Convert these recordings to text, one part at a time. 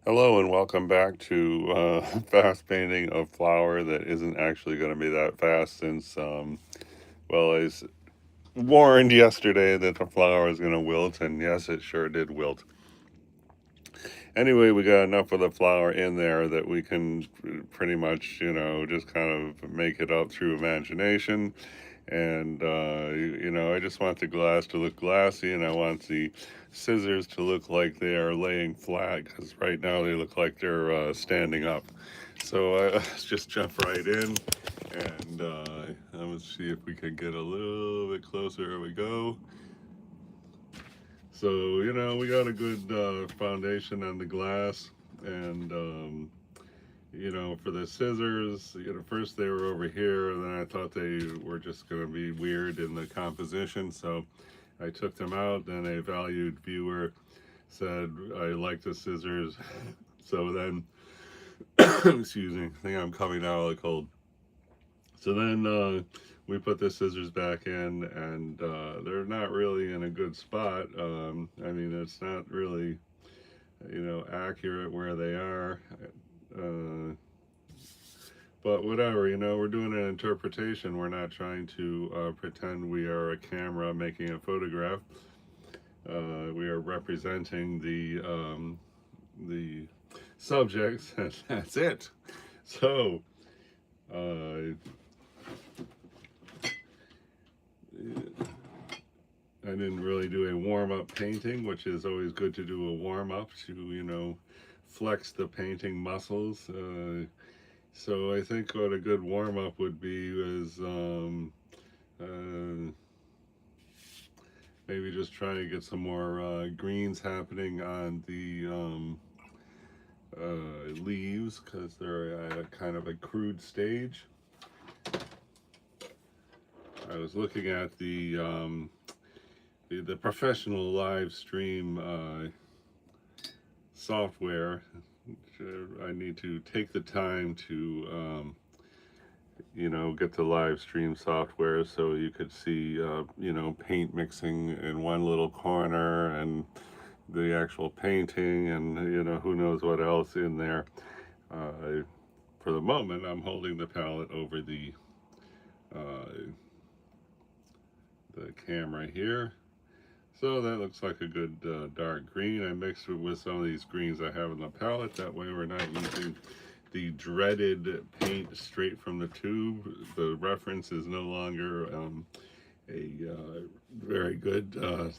Hello and welcome back to fast painting of flower that isn't actually going to be that fast since, well, I warned yesterday that the flower is going to wilt, and yes, it sure did wilt. Anyway, we got enough of the flower in there that we can pretty much, just kind of make it up through imagination. And, I just want the glass to look glassy, and I want the scissors to look like they are laying flat, because right now they look like they're standing up. So let's just jump right in, and let's see if we can get a little bit closer. Here we go. So, we got a good foundation on the glass, and for the scissors, first they were over here, and then I thought they were just going to be weird in the composition, so I took them out. Then a valued viewer said, I like the scissors. So then, excuse me, I think I'm coming out of the cold. So then we put the scissors back in, and they're not really in a good spot. I mean, it's not really, accurate where they are. Uh, But whatever, we're doing an interpretation. We're not trying to pretend we are a camera making a photograph. We are representing the subjects, and that's it. So, uh, I didn't really do a warm up painting, which is always good to do a warm up to, flex the painting muscles. So I think what a good warm up would be is uh, maybe just trying to get some more greens happening on the leaves, because they're at a kind of a crude stage. I was looking at the professional live stream software. I need to take the time to get the live stream software so you could see, paint mixing in one little corner, and the actual painting, and, who knows what else in there. For the moment, I'm holding the palette over uh, the camera here. So that looks like a good dark green. I mixed it with some of these greens I have in the palette. That way we're not using the dreaded paint straight from the tube. The reference is no longer a very good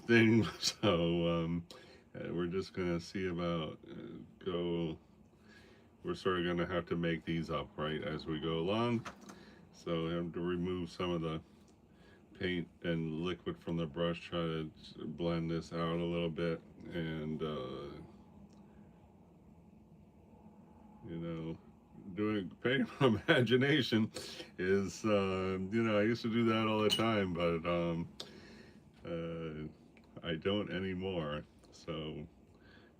thing. So we're just going to see about we're sort of going to have to make these up right as we go along. So I have to remove some of the paint and liquid from the brush, try to blend this out a little bit, and doing painting from imagination is I used to do that all the time, but I don't anymore. So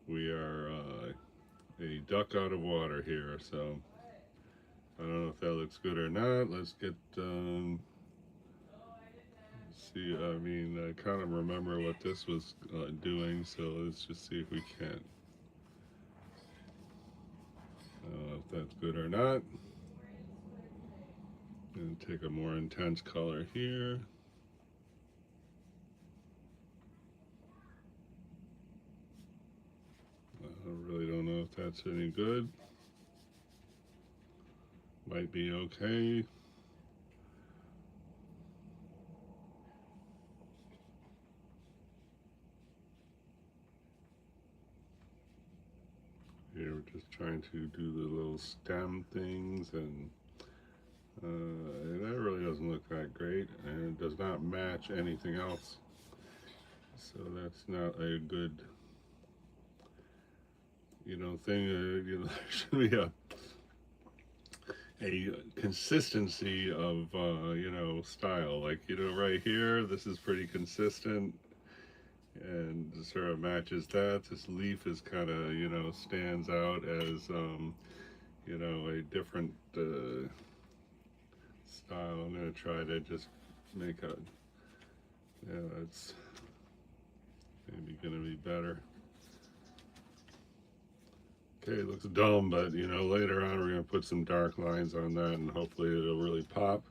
we are a duck out of water here. So I don't know if that looks good or not. Let's get see. I mean, I kind of remember what this was doing, so let's just see if we can. I don't know if that's good or not. And take a more intense color here. I really don't know if that's any good. Might be okay. Here we're just trying to do the little stem things, and that really doesn't look that great, and it does not match anything else. So that's not a good, thing. There should be a consistency of style. Like, right here, this is pretty consistent and sort of matches that. This leaf is kind of, stands out as a different style. I'm going to try to just make a, yeah, that's maybe going to be better. Okay, it looks dumb, but you know, later on we're going to put some dark lines on that and hopefully it'll really pop.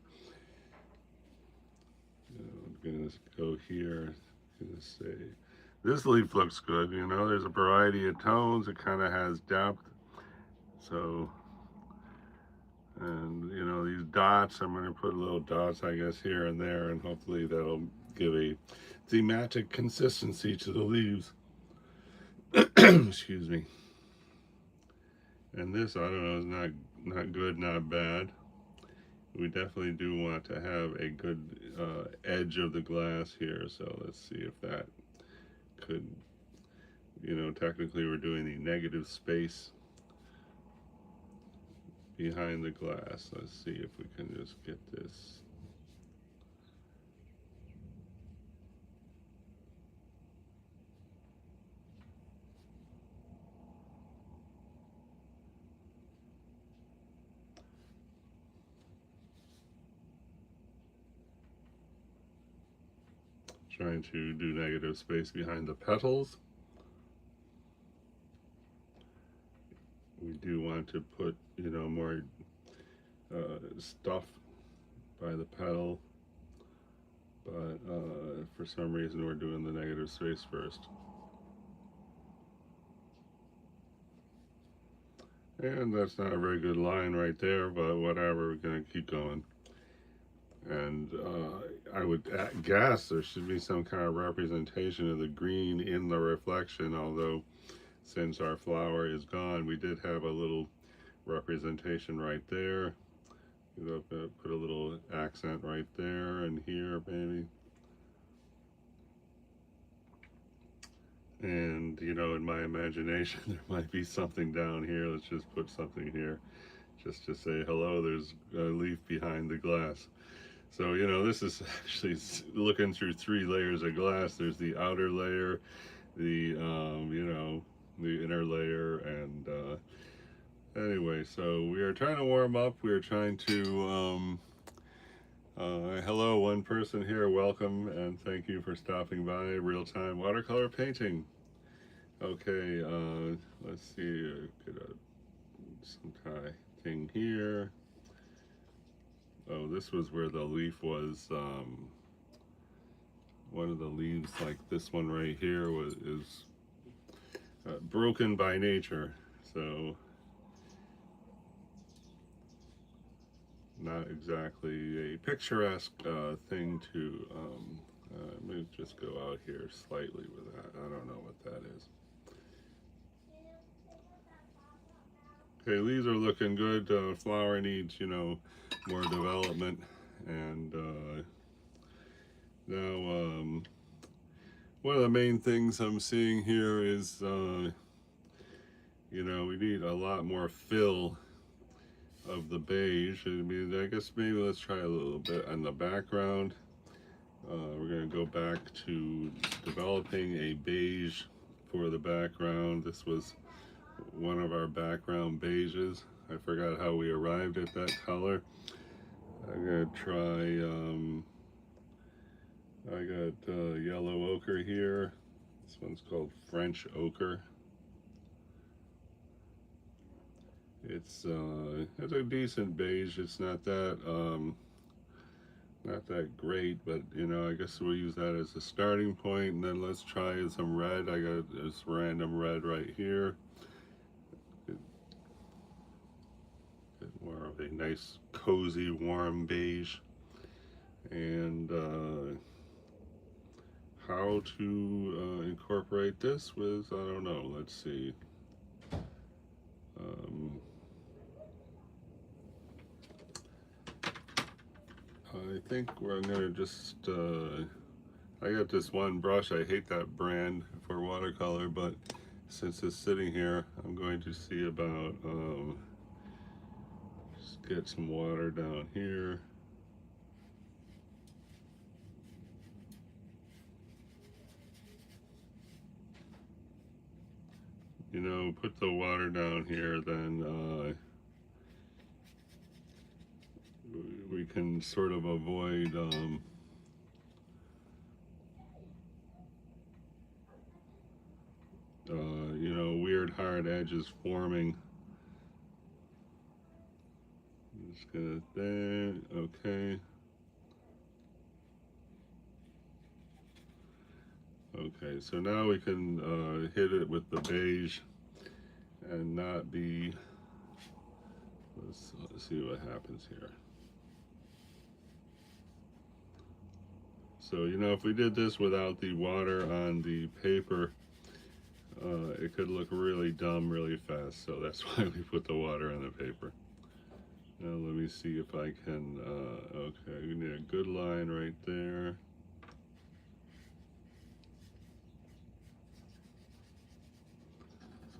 I'm going to go here. I'm going to say, this leaf looks good. You know, there's a variety of tones. It kind of has depth. So, and you know, these dots, I'm going to put little dots, I guess, here and there, and hopefully that'll give a thematic consistency to the leaves. Excuse me. And this, I don't know, is not good, not bad. We definitely do want to have a good edge of the glass here, so let's see if that could, you know, technically we're doing the negative space behind the glass. Let's see if we can just get this. Trying to do negative space behind the petals. We do want to put, you know, more stuff by the petal, but for some reason we're doing the negative space first. And that's not a very good line right there, but whatever, we're going to keep going. And I would guess there should be some kind of representation of the green in the reflection, although since our flower is gone, we did have a little representation right there. Put a little accent right there and here, maybe. And, you know, in my imagination, there might be something down here. Let's just put something here just to say, hello, there's a leaf behind the glass. So, you know, this is actually looking through 3 layers of glass. There's the outer layer, the, you know, the inner layer, and anyway, so we are trying to warm up. We are trying to, hello, one person here, welcome, and thank you for stopping by. Real-time watercolor painting. Okay, let's see, get some kind of thing here. Oh, this was where the leaf was, one of the leaves, like this one right here, is broken by nature, so not exactly a picturesque thing to, let me just go out here slightly with that. I don't know what that is. Okay, leaves are looking good. Flower needs, you know, more development. And now, one of the main things I'm seeing here is, you know, we need a lot more fill of the beige. I mean, I guess maybe let's try a little bit on the background. We're going to go back to developing a beige for the background. This was one of our background beiges. I forgot how we arrived at that color. I'm going to try, I got yellow ochre here. This one's called French ochre. It's a decent beige. It's not that great, but you know, I guess we'll use that as a starting point. And then let's try some red. I got this random red right here. Get more of a nice, cozy, warm beige. And how to incorporate this with, I don't know. Let's see. I think I'm gonna just, I got this one brush, I hate that brand for watercolor, but since it's sitting here, I'm going to see about, just get some water down here. You know, put the water down here, then we can sort of avoid you know, weird hard edges forming. Just gonna there, okay. Okay, so now we can hit it with the beige and not be, let's see what happens here. So, you know, if we did this without the water on the paper, it could look really dumb really fast. So that's why we put the water on the paper. Now let me see if I can, okay, we need a good line right there.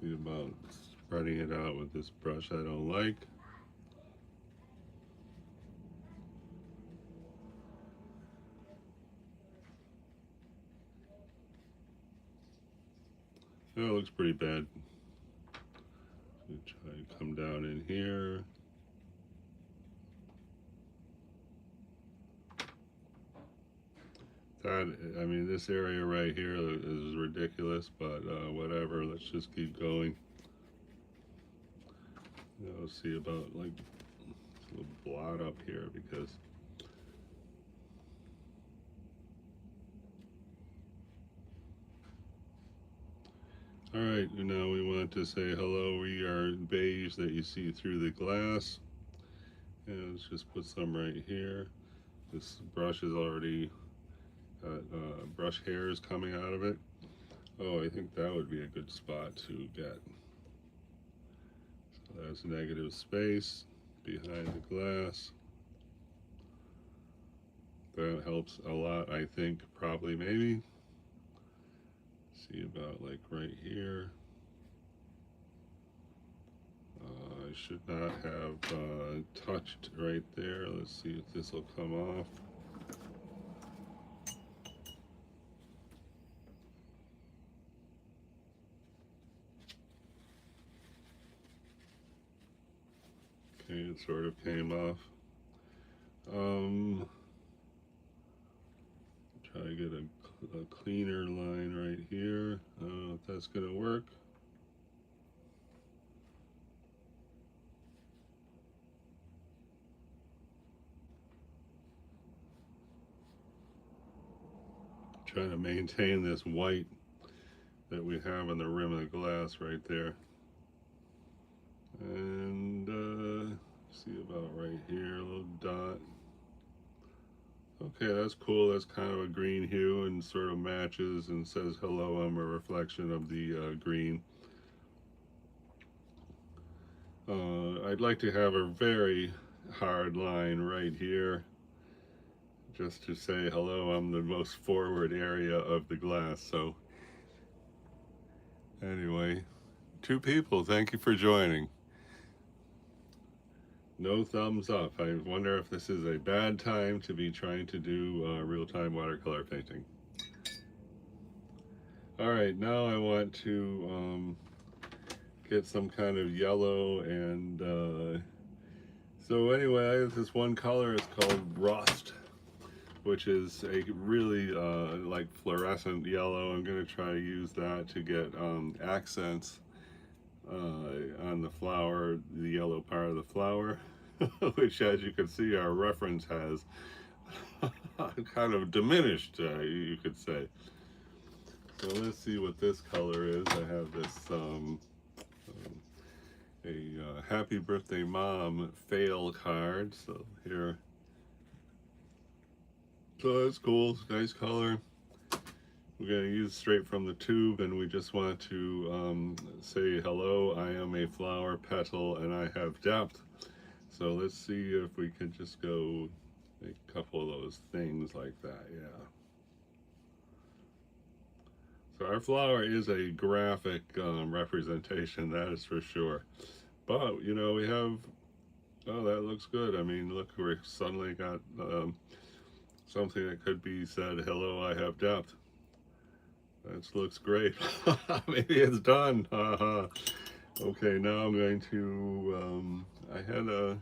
See about spreading it out with this brush I don't like. Oh, it looks pretty bad. Try to come down in here. That, I mean, this area right here is ridiculous, but whatever, let's just keep going. I'll see about like a little blot up here because all right, now we want to say hello. We are beige that you see through the glass. And let's just put some right here. This brush is already got brush hairs coming out of it. Oh, I think that would be a good spot to get. So that's negative space behind the glass. That helps a lot, I think, probably, maybe. See about like right here. I should not have touched right there. Let's see if this will come off. Okay, it sort of came off. Try to get a cleaner line right here. I don't know if that's gonna work. Trying to maintain this white that we have on the rim of the glass right there. And see about right here, a little dot. Okay, that's cool. That's kind of a green hue and sort of matches and says hello. I'm a reflection of the green. I'd like to have a very hard line right here just to say hello. I'm the most forward area of the glass. So anyway, 2 people, thank you for joining. No thumbs up. I wonder if this is a bad time to be trying to do real-time watercolor painting. All right, now I want to get some kind of yellow, and so anyway, I have this one color. It's called Rust, which is a really like fluorescent yellow. I'm going to try to use that to get accents on the flower, the yellow part of the flower, which, as you can see, our reference has kind of diminished, you could say. So let's see what this color is. I have this a happy birthday mom fail card. So here, so that's cool. It's a nice color. We're going to use straight from the tube, and we just want to say hello. I am a flower petal and I have depth. So let's see if we can just go make a couple of those things like that. Yeah. So our flower is a graphic representation, that is for sure. But, you know, we have, oh, that looks good. I mean, look, we suddenly got something that could be said, hello, I have depth. That looks great. Maybe it's done. Okay, now I'm going to, I had a,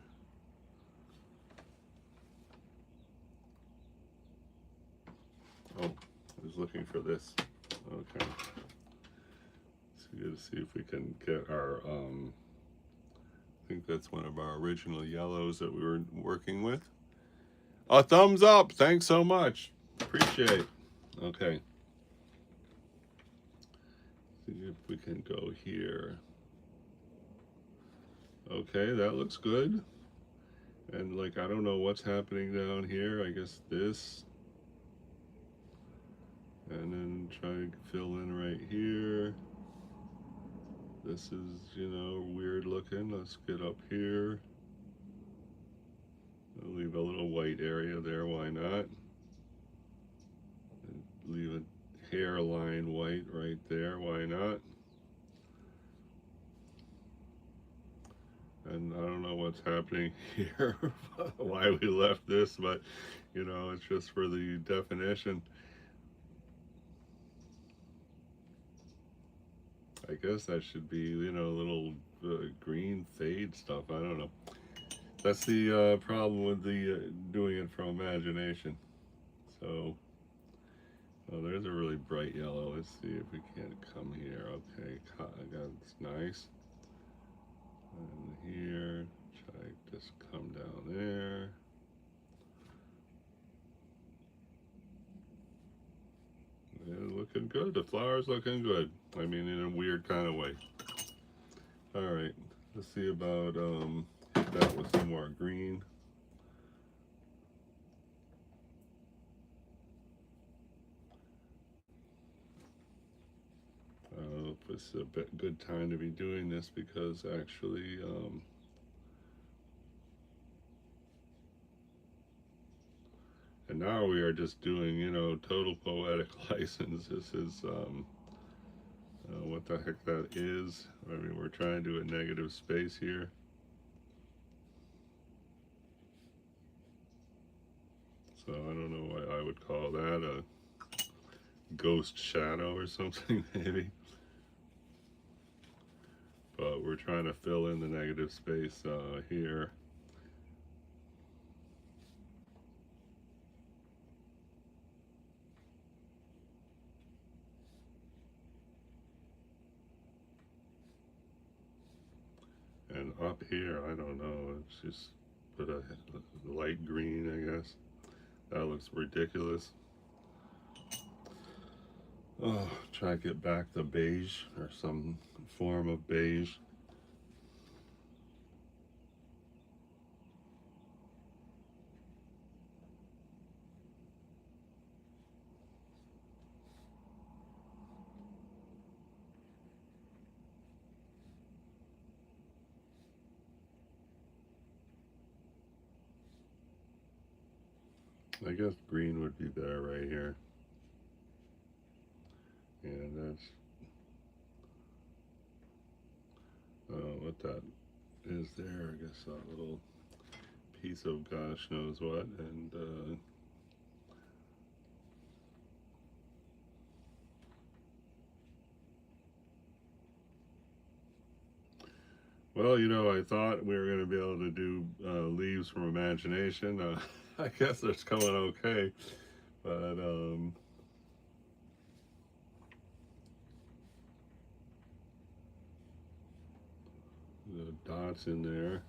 oh, I was looking for this. Okay. to see if we can get our, I think that's one of our original yellows that we were working with. A thumbs up. Thanks so much. Appreciate. Okay. See if we can go here. Okay, that looks good. And like, I don't know what's happening down here. I guess this. And then try to fill in right here. This is, you know, weird looking. Let's get up here. I'll leave a little white area there, why not? And leave a hairline white right there, why not? And I don't know what's happening here, why we left this, but you know, it's just for the definition. I guess that should be, you know, little green fade stuff. I don't know. That's the problem with the doing it from imagination. So, oh, there's a really bright yellow. Let's see if we can't come here. Okay, that's nice. And here, try to just come down there. Yeah, looking good. The flower's looking good. I mean, in a weird kind of way. All right, let's see about that with some more green. I don't know if it's a good time to be doing this because actually, and now we are just doing, you know, total poetic license. This is, what the heck that is. I mean, we're trying to do a negative space here. So I don't know why I would call that a ghost shadow or something, maybe. But we're trying to fill in the negative space here. And up here, I don't know, it's just put a light green, I guess. That looks ridiculous. Oh, try to get back the beige or some form of beige. I guess green would be there right here. And that's, what that is there. I guess that little piece of gosh knows what. And well, you know, I thought we were going to be able to do leaves from imagination. I guess it's coming okay. But the dots in there.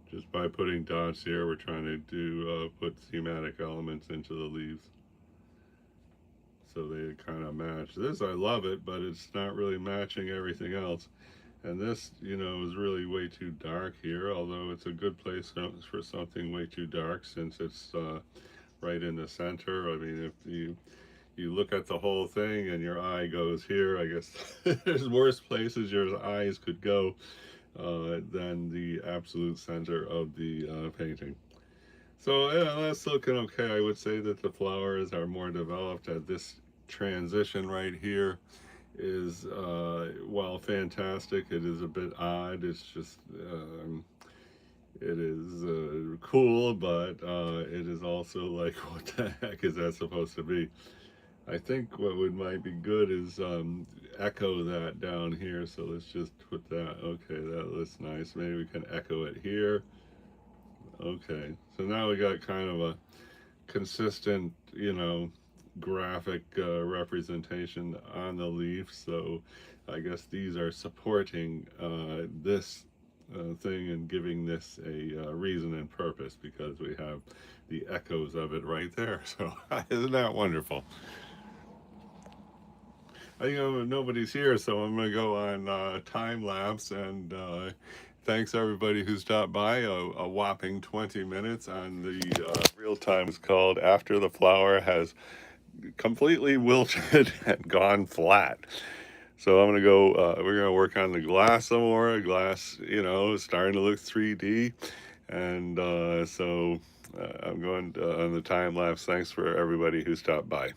Just by putting dots here, we're trying to do put thematic elements into the leaves. So they kind of match. This, I love it, but it's not really matching everything else. And this, you know, is really way too dark here, although it's a good place for something way too dark since it's right in the center. I mean, if you look at the whole thing and your eye goes here, I guess there's worse places your eyes could go than the absolute center of the painting. So yeah, that's looking okay. I would say that the flowers are more developed at this transition right here is, while fantastic, it is a bit odd. It's just, it is cool, but it is also like, what the heck is that supposed to be? I think what would might be good is echo that down here. So let's just put that. Okay, that looks nice. Maybe we can echo it here. Okay, so now we got kind of a consistent, graphic representation on the leaf. So I guess these are supporting this thing and giving this a reason and purpose because we have the echoes of it right there. So isn't that wonderful? Nobody's here, so I'm going to go on time lapse. And thanks everybody who stopped by. A whopping 20 minutes on the real time. It's called After the Flower Has Completely Wilted and Gone Flat. So I'm going to go, we're going to work on the glass some more. Glass, is starting to look 3D. And so I'm going on the time lapse. Thanks for everybody who stopped by.